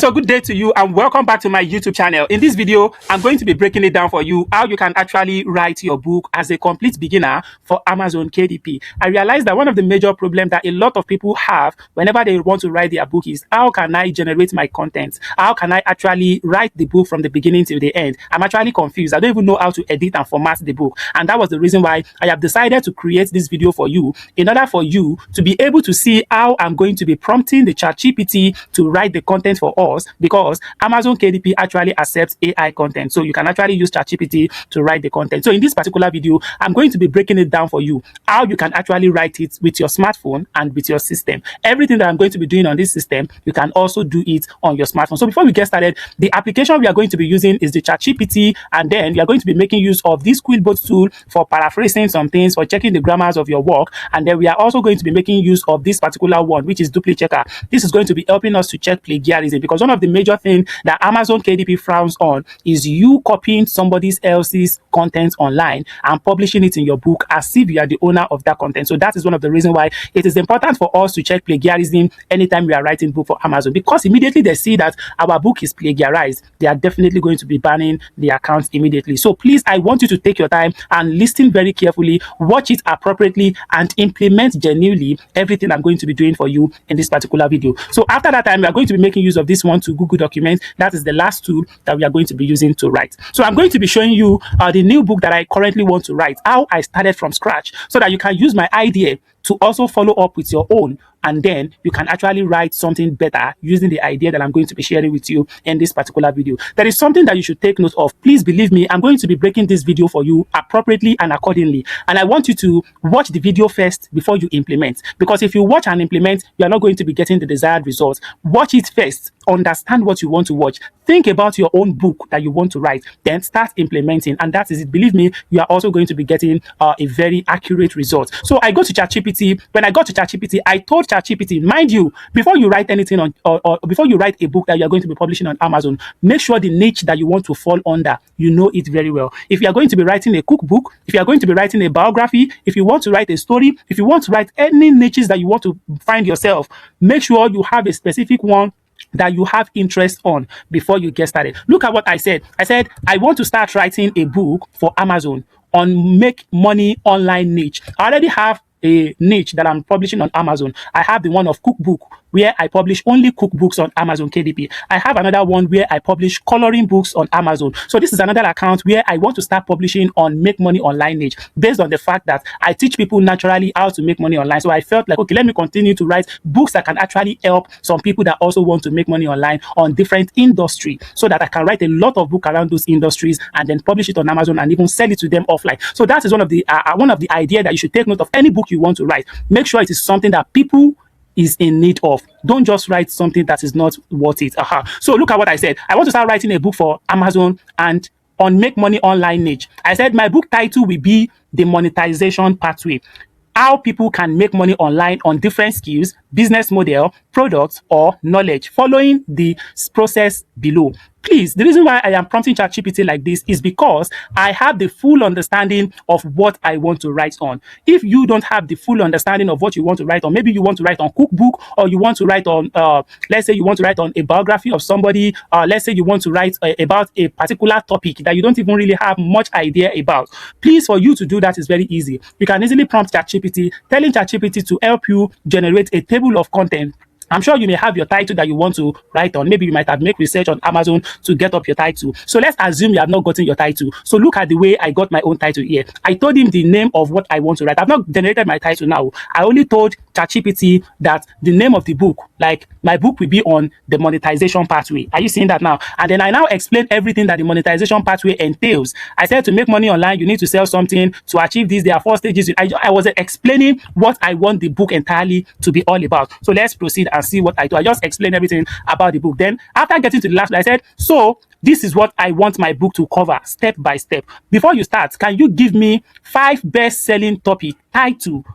So good day to you and welcome back to my YouTube channel. In this video, I'm going to be breaking it down for you how you can actually write your book as a complete beginner for Amazon KDP. I realized that one of the major problems that a lot of people have whenever they want to write their book is how can I generate my content? How can I actually write the book from the beginning till the end? I'm actually confused. I don't even know how to edit and format the book. And that was the reason why I have decided to create this video for you in order for you to be able to see how I'm going to be prompting the ChatGPT to write the content for us, because Amazon KDP actually accepts AI content. So you can actually use ChatGPT to write the content. So in this particular video, I'm going to be breaking it down for you how you can actually write it with your smartphone and with your system. Everything that I'm going to be doing on this system, you can also do it on your smartphone. So before we get started, the application we are going to be using is the ChatGPT, and then we are going to be making use of this Quillbot tool for paraphrasing some things, for checking the grammars of your work, and then we are also going to be making use of this particular one, which is Dupli Checker. This is going to be helping us to check plagiarism, because one of the major things that Amazon KDP frowns on is you copying somebody else's content online and publishing it in your book as if you are the owner of that content. So that is one of the reasons why it is important for us to check plagiarism anytime we are writing book for Amazon, because immediately they see that our book is plagiarized, they are definitely going to be banning the account immediately. So please, I want you to take your time and listen very carefully, watch it appropriately, and implement genuinely everything I'm going to be doing for you in this particular video. So after that time, we are going to be making use of this one to Google Documents. That is the last tool that we are going to be using to write. So I'm going to be showing you the new book that I currently want to write, how I started from scratch, so that you can use my idea to also follow up with your own, and then you can actually write something better using the idea that I'm going to be sharing with you in this particular video. There is something that you should take note of. Please believe me, I'm going to be breaking this video for you appropriately and accordingly, and I want you to watch the video first before you implement, because if you watch and implement, you are not going to be getting the desired results. Watch it first, understand what you want to watch, think about your own book that you want to write, then start implementing, and that is it. Believe me, you are also going to be getting a very accurate result. So I go to ChatGPT. When I got to ChatGPT, I told ChatGPT, mind you, before you write anything on, or before you write a book that you are going to be publishing on Amazon, make sure the niche that you want to fall under, you know it very well. If you are going to be writing a cookbook, if you are going to be writing a biography, if you want to write a story, if you want to write any niches that you want to find yourself, make sure you have a specific one that you have interest on before you get started. Look at what I said. I said, I want to start writing a book for Amazon on make money online niche. I already have a niche that I'm publishing on Amazon. I have the one of cookbook, where I publish only cookbooks on Amazon KDP. I have another one where I publish coloring books on Amazon. So this is another account where I want to start publishing on make money online niche, based on the fact that I teach people naturally how to make money online. So I felt like, okay, let me continue to write books that can actually help some people that also want to make money online on different industry, so that I can write a lot of books around those industries and then publish it on Amazon and even sell it to them offline. So that is one of the idea that you should take note of. Any book you want to write, make sure it is something that people is in need of. Don't just write something that is not worth it. So look at what I said. I want to start writing a book for Amazon and on make money online niche. I said my book title will be The Monetization Pathway. How people can make money online on different skills, business model, products, or knowledge, following the process below. Please, the reason why I am prompting ChatGPT like this is because I have the full understanding of what I want to write on. If you don't have the full understanding of what you want to write on, maybe you want to write on cookbook, or you want to write on, let's say you want to write on a biography of somebody, let's say you want to write about a particular topic that you don't even really have much idea about. Please, for you to do that is very easy. You can easily prompt ChatGPT, telling ChatGPT to help you generate a table of content. I'm sure you may have your title that you want to write on. Maybe you might have made research on Amazon to get up your title. So let's assume you have not gotten your title. So look at the way I got my own title here. I told him the name of what I want to write. I've not generated my title now. I only told ChatGPT that the name of the book, like my book will be on the monetization pathway. Are you seeing that now? And then I now explain everything that the monetization pathway entails. I said to make money online, you need to sell something. To achieve this, there are 4 stages. I was explaining what I want the book entirely to be all about. So let's proceed and see what I do. I just explained everything about the book. Then after getting to the last, I said, so this is what I want my book to cover step by step. Before you start, can you give me 5 best-selling topic title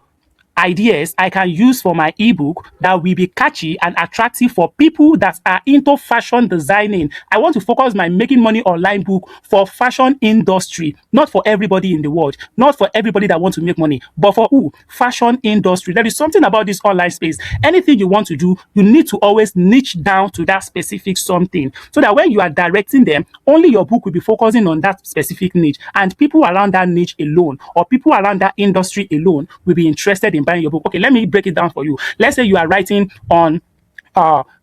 ideas I can use for my ebook that will be catchy and attractive for people that are into fashion designing. I want to focus my making money online book for fashion industry, not for everybody in the world, not for everybody that wants to make money, but for who? Fashion industry. There is something about this online space. Anything you want to do, you need to always niche down to that specific something, so that when you are directing them, only your book will be focusing on that specific niche, and people around that niche alone or people around that industry alone will be interested in buying your book. Okay, let me break it down for you. Let's say you are writing on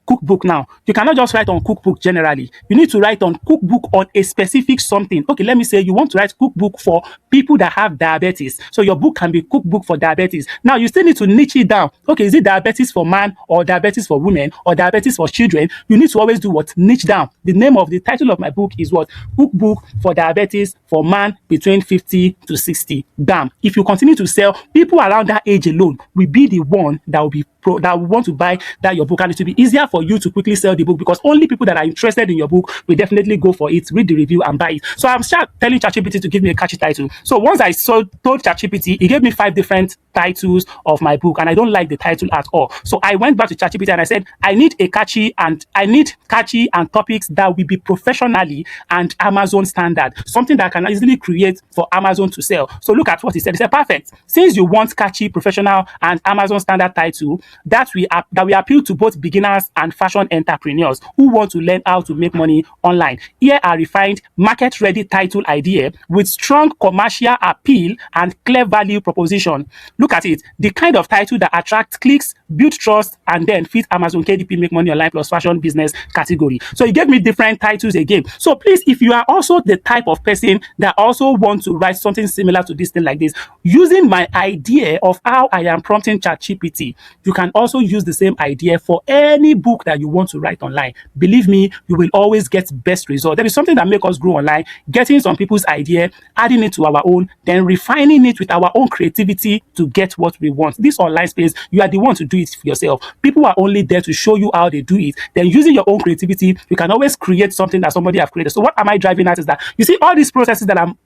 cookbook now. You cannot just write on cookbook generally. You need to write on cookbook on a specific something. Okay, let me say you want to write cookbook for people that have diabetes. So your book can be cookbook for diabetes. Now you still need to niche it down. Okay, is it diabetes for man or diabetes for women or diabetes for children? You need to always do what? Niche down. The name of the title of my book is what? Cookbook for diabetes for man between 50 to 60. Damn. If you continue to sell, people around that age alone will be the one that will be that will want to buy that your book, and it will be easier for you to quickly sell the book because only people that are interested in your book will definitely go for it, read the review and buy it. So I'm telling ChatGPT to give me a catchy title. So once I told ChatGPT, it gave me 5 different titles of my book, and I don't like the title at all. So I went back to ChatGPT and I said, I need catchy and topics that will be professionally and Amazon standard, something that I can easily create for Amazon to sell. So look at what he said. He said, perfect. Since you want catchy, professional and Amazon standard title that we appeal to both beginners and fashion entrepreneurs who want to learn how to make money online, here are refined market-ready title idea with strong commercial appeal and clear value proposition. Look at it. The kind of title that attracts clicks, build trust, and then fit Amazon KDP make money online plus fashion business category. So he gave me different titles again. So please, if you are also the type of person that also want to write something similar to this thing like this, using my idea of how I am prompting ChatGPT, you can also use the same idea for any book that you want to write online. Believe me, you will always get best result. There is something that makes us grow online, getting some people's idea, adding it to our own, then refining it with our own creativity to get what we want. This online space, you are the one to do it for yourself. People are only there to show you how they do it. Then using your own creativity, you can always create something that somebody have created. So what am I driving at is that you see all these processes that I'm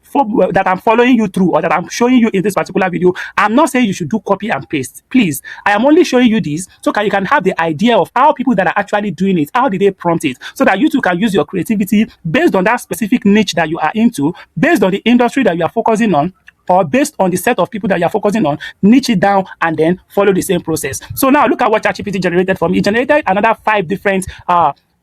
following you through or that I'm showing you in this particular video. I'm not saying you should do copy and paste. Please, I am only showing you this so you can have the idea of how people that are actually doing it, how did they prompt it, so that you too can use your creativity based on that specific niche that you are into, based on the industry that you are focusing on, or based on the set of people that you're focusing on, niche it down and then follow the same process. So now look at what ChatGPT generated for me. It generated another 5 different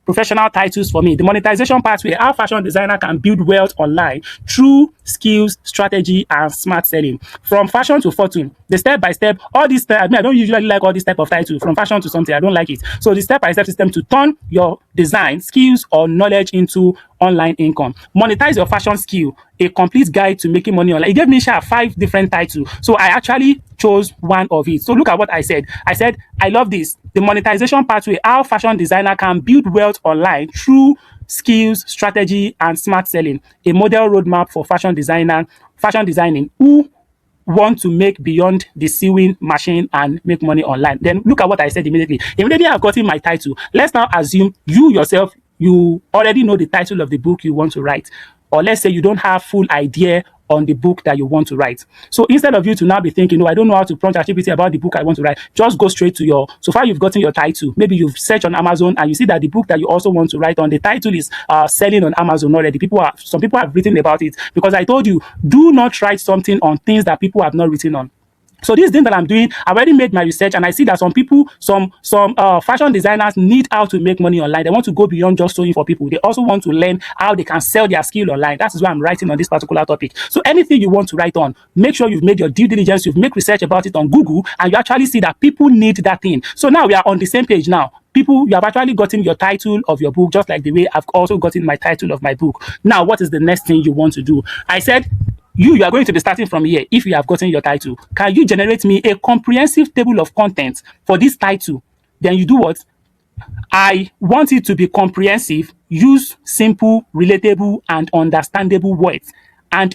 professional titles for me. The monetization pathway, how fashion designer can build wealth online through skills, strategy, and smart selling. From fashion to fortune, the step-by-step, all this, I don't usually like all this type of title, from fashion to something, I don't like it. So the step-by-step system to turn your design, skills, or knowledge into online income. Monetize your fashion skill, a complete guide to making money online. It gave me 5 different titles. So I actually chose one of it. So look at what I said. I said, I love this. The monetization pathway, how fashion designer can build wealth online through skills, strategy, and smart selling. A model roadmap for fashion designing who want to make beyond the sewing machine and make money online. Then look at what I said immediately. Immediately I've gotten my title. Let's now assume you yourself, you already know the title of the book you want to write. Or let's say you don't have full idea on the book that you want to write. So instead of you to now be thinking, no, I don't know how to prompt ChatGPT about the book I want to write, just go straight to so far you've gotten your title. Maybe you've searched on Amazon and you see that the book that you also want to write on, the title is selling on Amazon already. Some people have written about it, because I told you, do not write something on things that people have not written on. So this thing that I'm doing, I already made my research, and I see that some people, some fashion designers need how to make money online. They want to go beyond just sewing for people. They also want to learn how they can sell their skill online. That is why I'm writing on this particular topic. So anything you want to write on, make sure you've made your due diligence, you've made research about it on Google, and you actually see that people need that thing. So now we are on the same page now. People, you have actually gotten your title of your book, just like the way I've also gotten my title of my book. Now, what is the next thing you want to do? I said, you are going to be starting from here. If you have gotten your title, can you generate me a comprehensive table of contents for this title? Then you do what? I want it to be comprehensive, use simple, relatable, and understandable words. And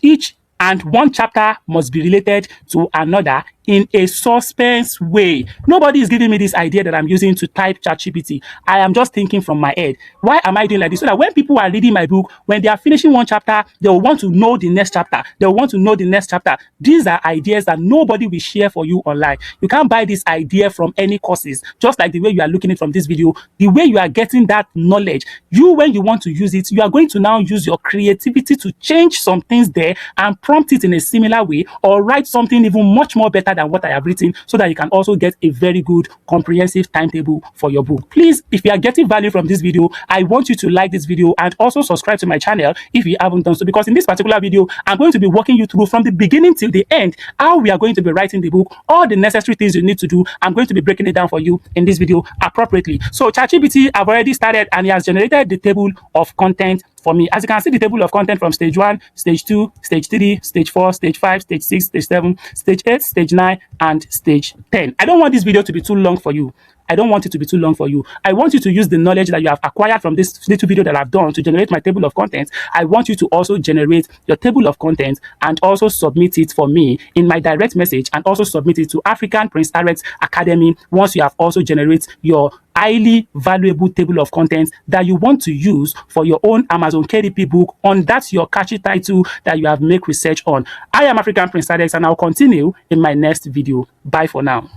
one chapter must be related to another in a suspense way. Nobody is giving me this idea that I'm using to type ChatGPT. I am just thinking from my head. Why am I doing like this? So that when people are reading my book, when they are finishing one chapter, they will want to know the next chapter. They will want to know the next chapter. These are ideas that nobody will share for you online. You can't buy this idea from any courses. Just like the way you are looking at it from this video, the way you are getting that knowledge, when you want to use it, you are going to now use your creativity to change some things there and prompt it in a similar way, or write something even much more better than what I have written, so that you can also get a very good comprehensive timetable for your book. Please, if you are getting value from this video, I want you to like this video and also subscribe to my channel if you haven't done so, because in this particular video, I'm going to be walking you through from the beginning till the end how we are going to be writing the book, all the necessary things you need to do. I'm going to be breaking it down for you in this video appropriately. So ChatGPT, I've already started, and it has generated the table of content for me. As you can see, the table of content from stage 1, stage 2, stage 3, stage 4, stage 5, stage 6, stage 7, stage 8, stage 9, and stage 10. I don't want this video to be too long for you. I don't want it to be too long for you. I want you to use the knowledge that you have acquired from this little video that I've done to generate my table of contents. I want you to also generate your table of contents and also submit it for me in my direct message, and also submit it to African Prince Harriet Academy once you have also generated your highly valuable table of contents that you want to use for your own Amazon KDP book on that your catchy title that you have made research on. I am African Prince Harriet, and I'll continue in my next video. Bye for now.